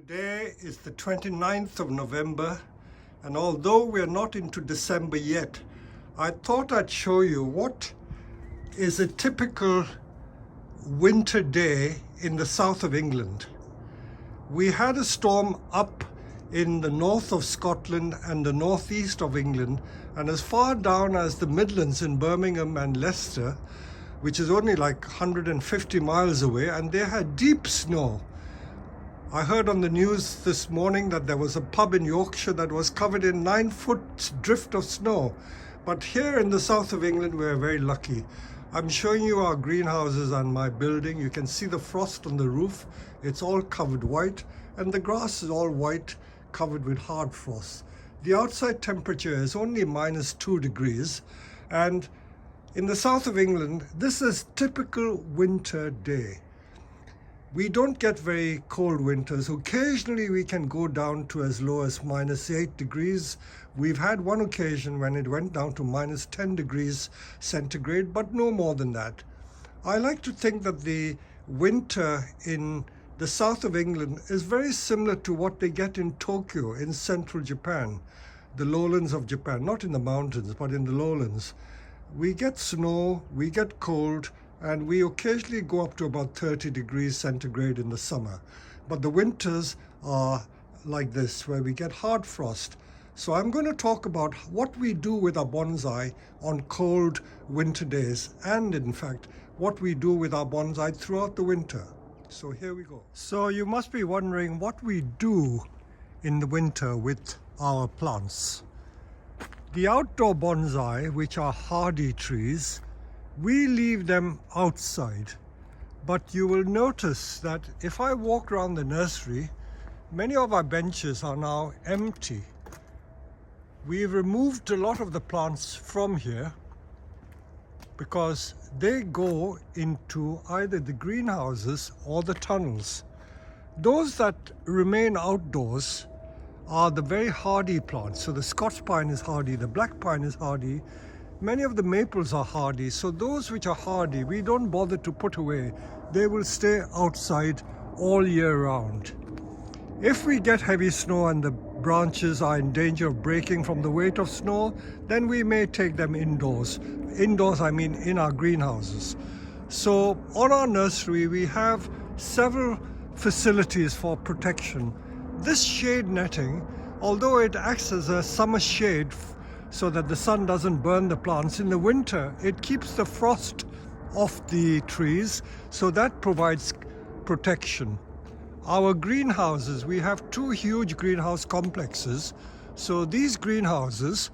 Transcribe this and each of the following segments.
Today is the 29th of November, and although we're not into December yet, I thought I'd show you what is a typical winter day in the south of England. We had a storm up in the north of Scotland and the northeast of England, and as far down as the Midlands in Birmingham and Leicester, which is only like 150 miles away, and they had deep snow. I heard on the news this morning that there was a pub in Yorkshire that was covered in 9-foot drift of snow. But here in the south of England, we're very lucky. I'm showing you our greenhouses and my building. You can see the frost on the roof. It's all covered white, and the grass is all white, covered with hard frost. The outside temperature is only -2 degrees, and in the south of England, this is typical winter day. We don't get very cold winters. Occasionally we can go down to as low as -8 degrees. We've had one occasion when it went down to -10 degrees centigrade, but no more than that. I like to think that the winter in the south of England is very similar to what they get in Tokyo in central Japan, the lowlands of Japan, not in the mountains, but in the lowlands. We get snow, we get cold, and we occasionally go up to about 30 degrees centigrade in the summer. But the winters are like this, where we get hard frost. So I'm going to talk about what we do with our bonsai on cold winter days, and in fact, what we do with our bonsai throughout the winter. So here we go. So you must be wondering what we do in the winter with our plants. The outdoor bonsai, which are hardy trees, we leave them outside, but you will notice that if I walk around the nursery, many of our benches are now empty. We've removed a lot of the plants from here because they go into either the greenhouses or the tunnels. Those that remain outdoors are the very hardy plants. So the Scots pine is hardy, the black pine is hardy, many of the maples are hardy. So those which are hardy, we don't bother to put away. They will stay outside all year round. If we get heavy snow and the branches are in danger of breaking from the weight of snow, then we may take them indoors. Indoors, I mean in our greenhouses. So on our nursery, we have several facilities for protection. This shade netting, although it acts as a summer shade so that the sun doesn't burn the plants, in the winter it keeps the frost off the trees, so that provides protection. Our greenhouses, we have 2 huge greenhouse complexes. So these greenhouses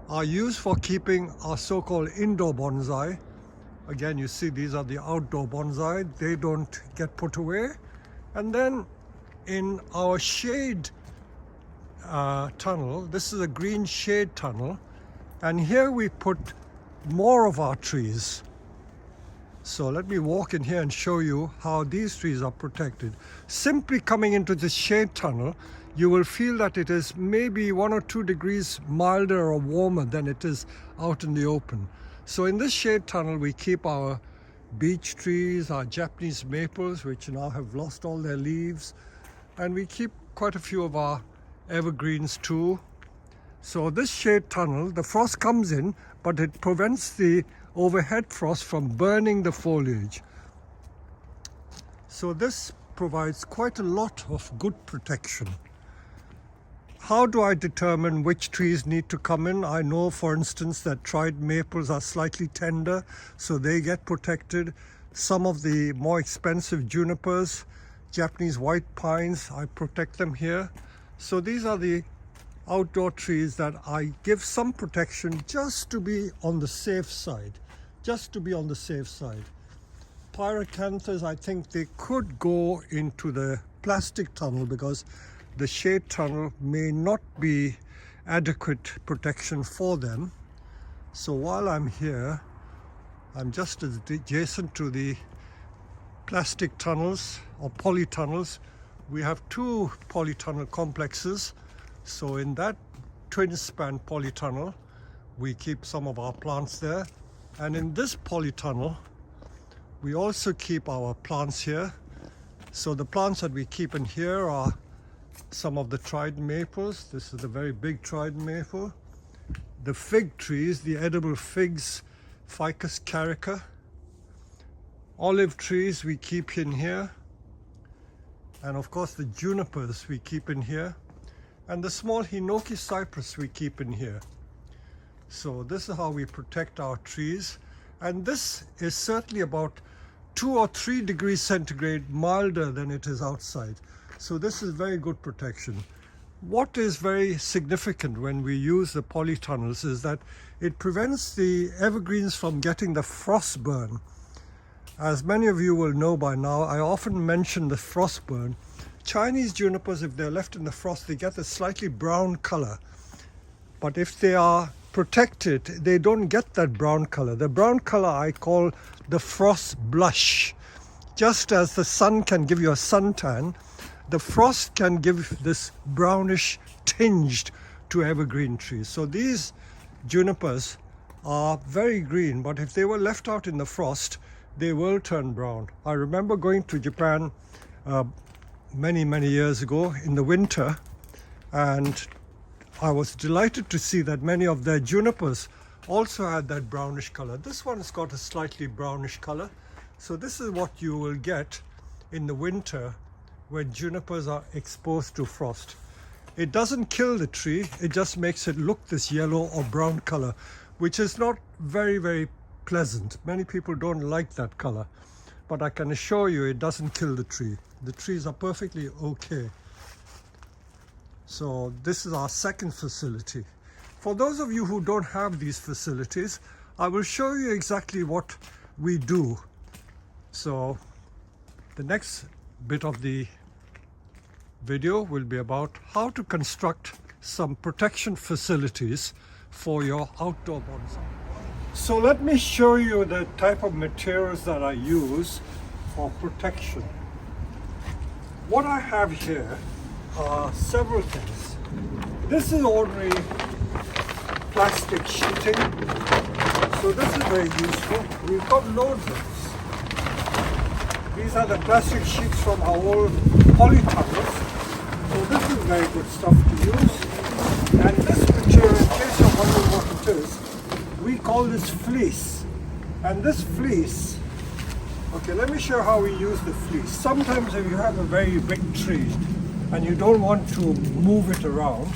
are used for keeping our so-called indoor bonsai. Again, you see these are the outdoor bonsai. They don't get put away. And then in our shade tunnel, this is a green shade tunnel, and here we put more of our trees. So let me walk in here and show you how these trees are protected. Simply coming into this shade tunnel, you will feel that it is maybe 1 or 2 degrees milder or warmer than it is out in the open. So in this shade tunnel, we keep our beech trees, our Japanese maples, which now have lost all their leaves, and we keep quite a few of our evergreens too. So this shade tunnel, the frost comes in, but it prevents the overhead frost from burning the foliage. So this provides quite a lot of good protection. How do I determine which trees need to come in? I know, for instance, that dried maples are slightly tender, so they get protected. Some of the more expensive junipers, Japanese white pines, I protect them here. So these are the outdoor trees that I give some protection just to be on the safe side. Just to be on the safe side. Pyracanthus, I think they could go into the plastic tunnel because the shade tunnel may not be adequate protection for them. So while I'm here, I'm just adjacent to the plastic tunnels or polytunnels. We have 2 polytunnel complexes. So in that twin span polytunnel, we keep some of our plants there. And in this polytunnel, we also keep our plants here. So the plants that we keep in here are some of the trident maples. This is the very big trident maple. The fig trees, the edible figs, Ficus carica. Olive trees we keep in here. And of course the junipers we keep in here. And the small hinoki cypress we keep in here. So this is how we protect our trees. And this is certainly about 2 or 3 degrees centigrade milder than it is outside. So this is very good protection. What is very significant when we use the polytunnels is that it prevents the evergreens from getting the frost burn. As many of you will know by now, I often mention the frost burn. Chinese junipers, if they're left in the frost, they get a slightly brown color. But if they are protected, they don't get that brown color. The brown color I call the frost blush. Just as the sun can give you a suntan, the frost can give this brownish tinged to evergreen trees. So these junipers are very green, but if they were left out in the frost, they will turn brown. I remember going to Japan many years ago in the winter, and I was delighted to see that many of their junipers also had that brownish color. This one's got a slightly brownish color. So this is what you will get in the winter when junipers are exposed to frost. It doesn't kill the tree, it just makes it look this yellow or brown color, which is not very pleasant. Many people don't like that color, but I can assure you it doesn't kill the tree. The trees are perfectly okay. So this is our second facility. For those of you who don't have these facilities, I will show you exactly what we do. So the next bit of the video will be about how to construct some protection facilities for your outdoor bonsai. So let me show you the type of materials that I use for protection. What I have here are several things. This is ordinary plastic sheeting, so this is very useful. We've got loads of this. These are the plastic sheets from our old polytunnels. So this is very good stuff to use. And this material, in case you're wondering what it is, we call this fleece. And this fleece, okay, let me show how we use the fleece. Sometimes if you have a very big tree and you don't want to move it around,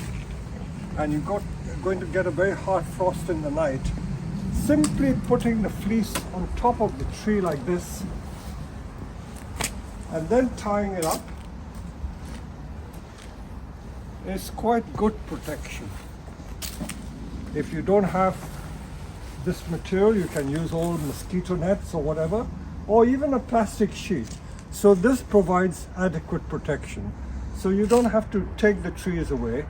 and you're going to get a very hard frost in the night, simply putting the fleece on top of the tree like this, and then tying it up is quite good protection. If you don't have this material, you can use old mosquito nets or whatever, or even a plastic sheet. So this provides adequate protection. So you don't have to take the trees away.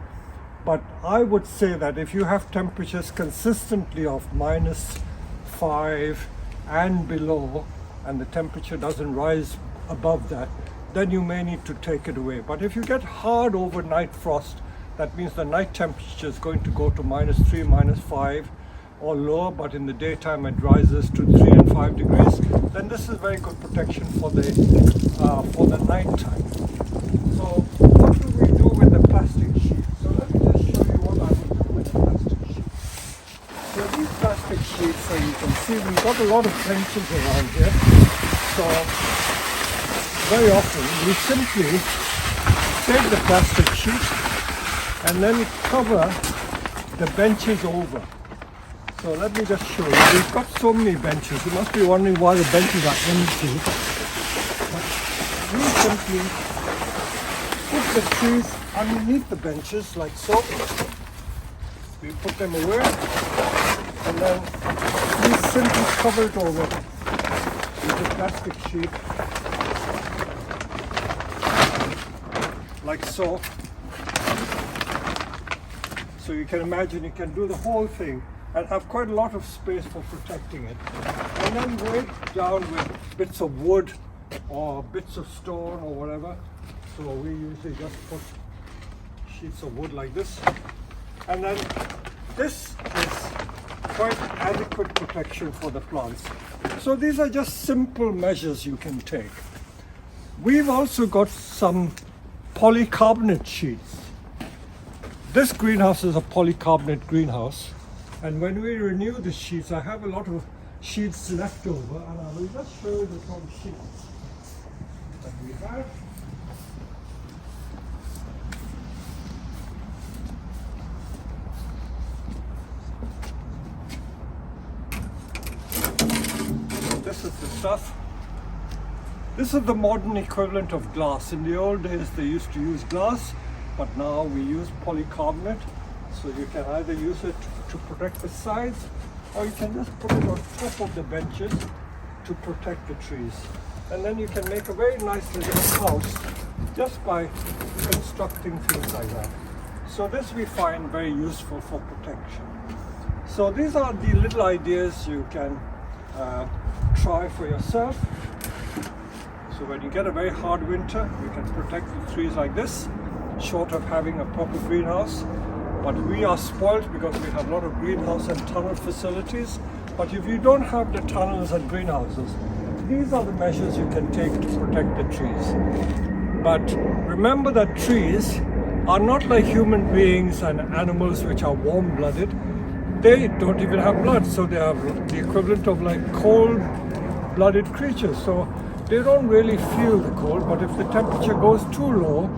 But I would say that if you have temperatures consistently of -5 and below, and the temperature doesn't rise above that, then you may need to take it away. But if you get hard overnight frost, that means the night temperature is going to go to -3, -5 or lower, but in the daytime it rises to 3 and 5 degrees, then this is very good protection for the night time. So what do we do with the plastic sheet? So let me just show you what I would do with the plastic sheet. So these plastic sheets, so you can see we've got a lot of benches around here. So very often we simply take the plastic sheet and then cover the benches over. So let me just show you. We've got so many benches. You must be wondering why the benches are empty. But we simply put the trees underneath the benches like so. We put them away and then we simply cover it over with a plastic sheet like so. So you can imagine you can do the whole thing and have quite a lot of space for protecting it. And then weigh it down with bits of wood or bits of stone or whatever. So we usually just put sheets of wood like this. And then this is quite adequate protection for the plants. So these are just simple measures you can take. We've also got some polycarbonate sheets. This greenhouse is a polycarbonate greenhouse, and when we renew the sheets, I have a lot of sheets left over, and I will just show you the top sheets that we have. This is the stuff. This is the modern equivalent of glass. In the old days they used to use glass, but now we use polycarbonate. So you can either use it to protect the sides, or you can just put it on top of the benches to protect the trees. And then you can make a very nice little house just by constructing things like that. So this we find very useful for protection. So these are the little ideas you can try for yourself. So when you get a very hard winter, you can protect the trees like this, short of having a proper greenhouse. But we are spoiled because we have a lot of greenhouse and tunnel facilities. But if you don't have the tunnels and greenhouses, these are the measures you can take to protect the trees. But remember that trees are not like human beings and animals which are warm-blooded. They don't even have blood, so they are the equivalent of like cold-blooded creatures. So they don't really feel the cold, but if the temperature goes too low,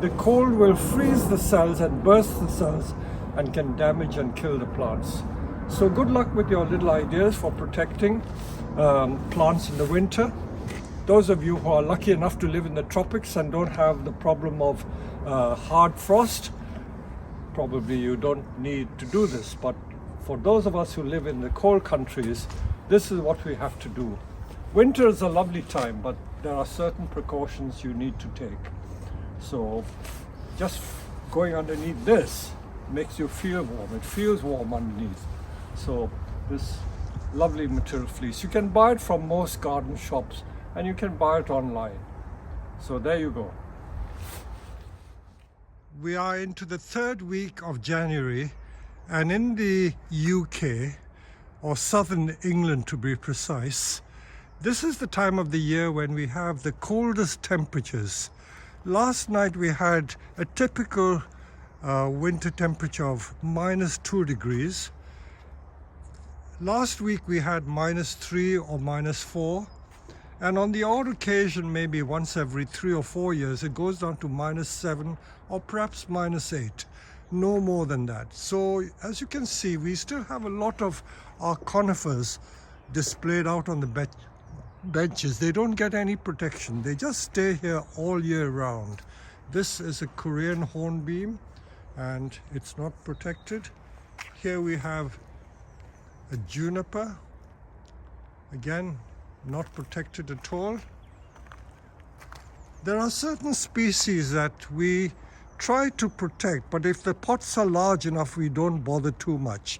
the cold will freeze the cells and burst the cells and can damage and kill the plants. So good luck with your little ideas for protecting plants in the winter. Those of you who are lucky enough to live in the tropics and don't have the problem of hard frost, probably you don't need to do this. But for those of us who live in the cold countries, this is what we have to do. Winter is a lovely time, but there are certain precautions you need to take. So just going underneath this makes you feel warm. It feels warm underneath. So this lovely material fleece, you can buy it from most garden shops and you can buy it online. So there you go. We are into the third week of January, and in the UK, or southern England to be precise, this is the time of the year when we have the coldest temperatures. Last night we had a typical winter temperature of -2 degrees. Last week we had -3 or -4. And on the odd occasion, maybe once every 3 or 4 years, it goes down to -7 or perhaps -8. No more than that. So as you can see, we still have a lot of our conifers displayed out on the benches. They don't get any protection. They just stay here all year round. This is a Korean hornbeam and it's not protected. Here we have a juniper, again not protected at all. There are certain species that we try to protect, but if the pots are large enough, we don't bother too much.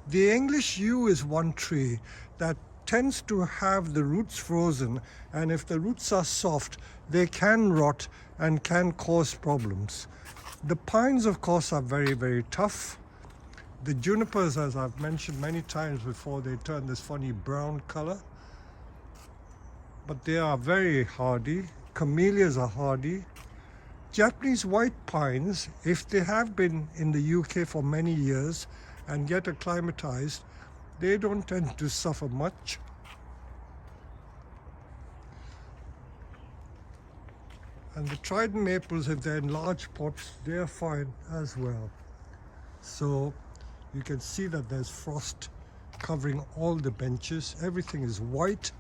The English yew is one tree that tends to have the roots frozen, and if the roots are soft, they can rot and can cause problems. The pines, of course, are very, very tough. The junipers, as I've mentioned many times before, they turn this funny brown color. But they are very hardy. Camellias are hardy. Japanese white pines, if they have been in the UK for many years and get acclimatized, they don't tend to suffer much. And the trident maples, if they're in large pots, they're fine as well. So you can see that there's frost covering all the benches. Everything is white.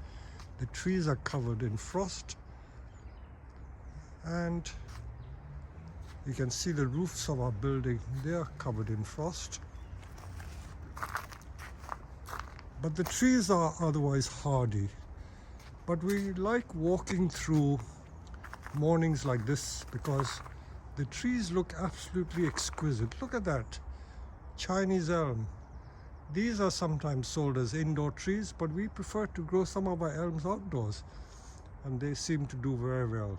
The trees are covered in frost. And you can see the roofs of our building, they are covered in frost. But the trees are otherwise hardy. But we like walking through mornings like this because the trees look absolutely exquisite. Look at that, Chinese elm. These are sometimes sold as indoor trees, but we prefer to grow some of our elms outdoors, and they seem to do very well.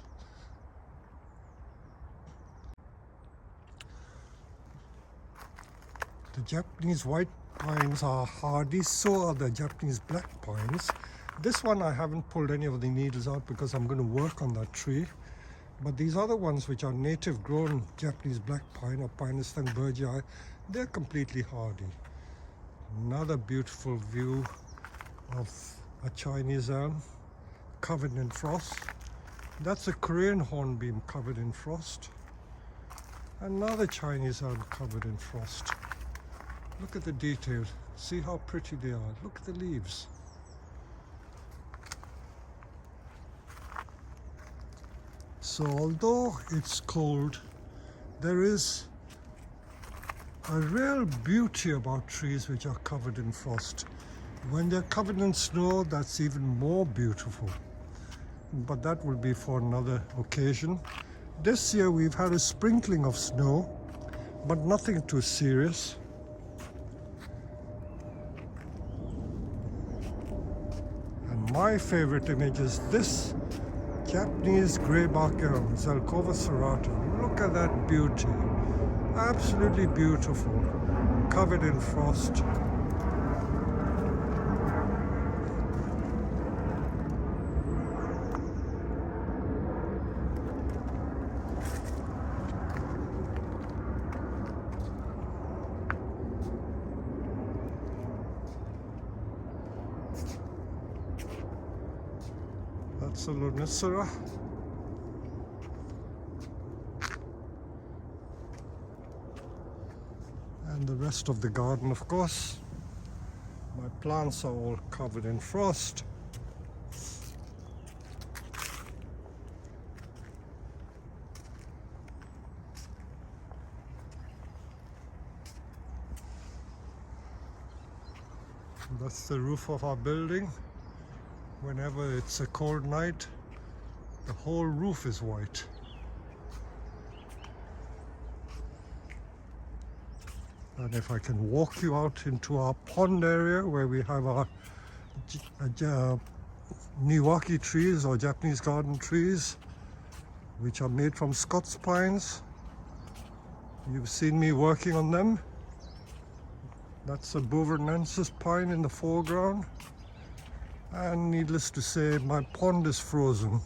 The Japanese white pines are hardy, so are the Japanese black pines. This one I haven't pulled any of the needles out because I'm going to work on that tree. But these other ones, which are native grown Japanese black pine or Pinus thunbergii, they're completely hardy. Another beautiful view of a Chinese elm covered in frost. That's a Korean hornbeam covered in frost. Another Chinese elm covered in frost. Look at the detail. See how pretty they are. Look at the leaves. So although it's cold, there is a real beauty about trees which are covered in frost. When they're covered in snow, that's even more beautiful. But that will be for another occasion. This year we've had a sprinkling of snow, but nothing too serious. And my favorite image is this Japanese greybark elm, Zelkova serrata. Look at that beauty. Absolutely beautiful, covered in frost. That's a Lonicera. And the rest of the garden, of course. My plants are all covered in frost. That's the roof of our building. Whenever it's a cold night, the whole roof is white. And if I can walk you out into our pond area where we have our Niwaki trees or Japanese garden trees, which are made from Scots pines. You've seen me working on them. That's a Bovernensis pine in the foreground. And needless to say, my pond is frozen.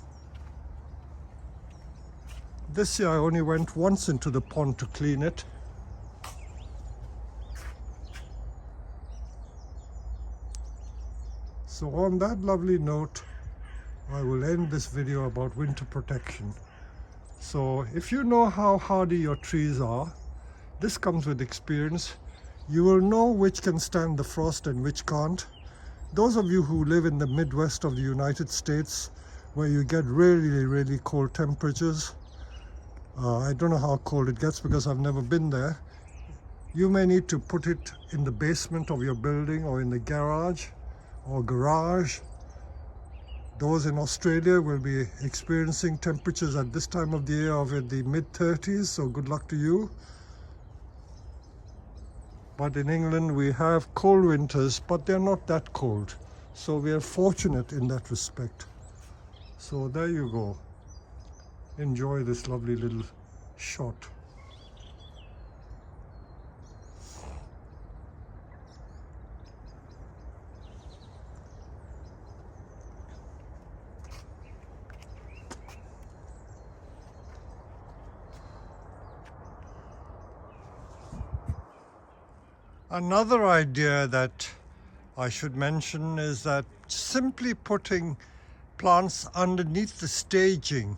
This year I only went once into the pond to clean it. So on that lovely note, I will end this video about winter protection. So if you know how hardy your trees are, this comes with experience. You will know which can stand the frost and which can't. Those of you who live in the Midwest of the United States, where you get really, really cold temperatures, I don't know how cold it gets because I've never been there. You may need to put it in the basement of your building or in the garage or garage. Those in Australia will be experiencing temperatures at this time of the year of in the mid-30s, so good luck to you. But in England we have cold winters, but they're not that cold. So we are fortunate in that respect. So there you go. Enjoy this lovely little shot. Another idea that I should mention is that simply putting plants underneath the staging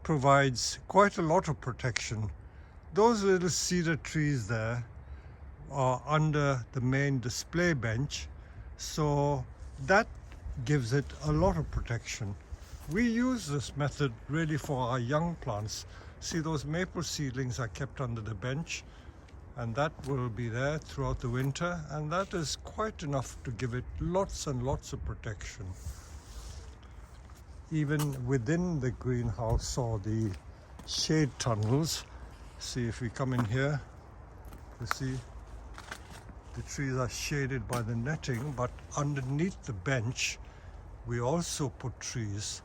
provides quite a lot of protection. Those little cedar trees there are under the main display bench, so that gives it a lot of protection. We use this method really for our young plants. See, those maple seedlings are kept under the bench, and that will be there throughout the winter, and that is quite enough to give it lots and lots of protection. Even within the greenhouse or the shade tunnels, see, if we come in here, you see the trees are shaded by the netting, but underneath the bench we also put trees